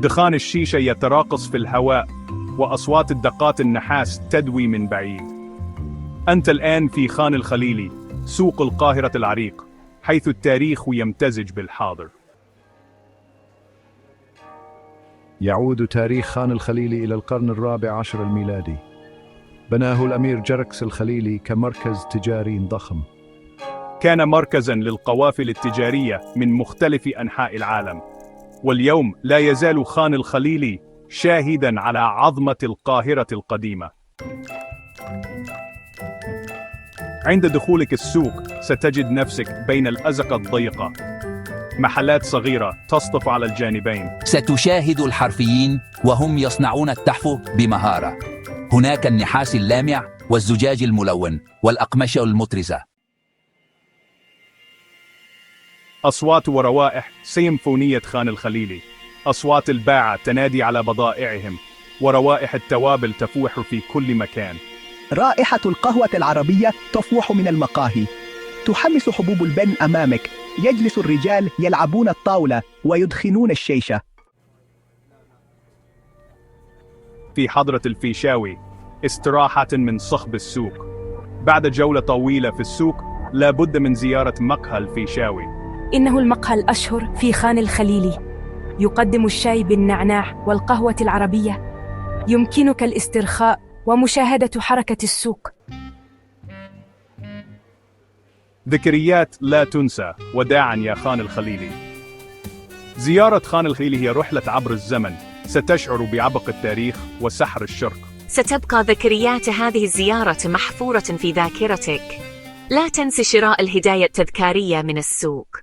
دخان الشيشة يتراقص في الهواء، وأصوات الدقات النحاس تدوي من بعيد. أنت الآن في خان الخليلي، سوق القاهرة العريق، حيث التاريخ يمتزج بالحاضر. يعود تاريخ خان الخليلي إلى القرن الرابع عشر الميلادي. بناه الأمير جركس الخليلي كمركز تجاري ضخم. كان مركزاً للقوافل التجارية من مختلف أنحاء العالم، واليوم لا يزال خان الخليلي شاهداً على عظمة القاهرة القديمة. عند دخولك السوق ستجد نفسك بين الأزقة الضيقة، محلات صغيرة تصطف على الجانبين. ستشاهد الحرفيين وهم يصنعون التحف بمهارة. هناك النحاس اللامع والزجاج الملون والأقمشة المطرزة. أصوات وروائح سيمفونية خان الخليلي، أصوات الباعة تنادي على بضائعهم، وروائح التوابل تفوح في كل مكان. رائحة القهوة العربية تفوح من المقاهي، تحمس حبوب البن أمامك. يجلس الرجال يلعبون الطاولة ويدخنون الشيشة. في حضرة الفيشاوي، استراحة من صخب السوق. بعد جولة طويلة في السوق، لا بد من زيارة مقهى الفيشاوي. إنه المقهى الأشهر في خان الخليلي، يقدم الشاي بالنعناع والقهوة العربية. يمكنك الاسترخاء ومشاهدة حركة السوق. ذكريات لا تنسى، وداعاً يا خان الخليلي. زيارة خان الخليلي هي رحلة عبر الزمن، ستشعر بعبق التاريخ وسحر الشرق. ستبقى ذكريات هذه الزيارة محفورة في ذاكرتك. لا تنس شراء الهدايا التذكارية من السوق.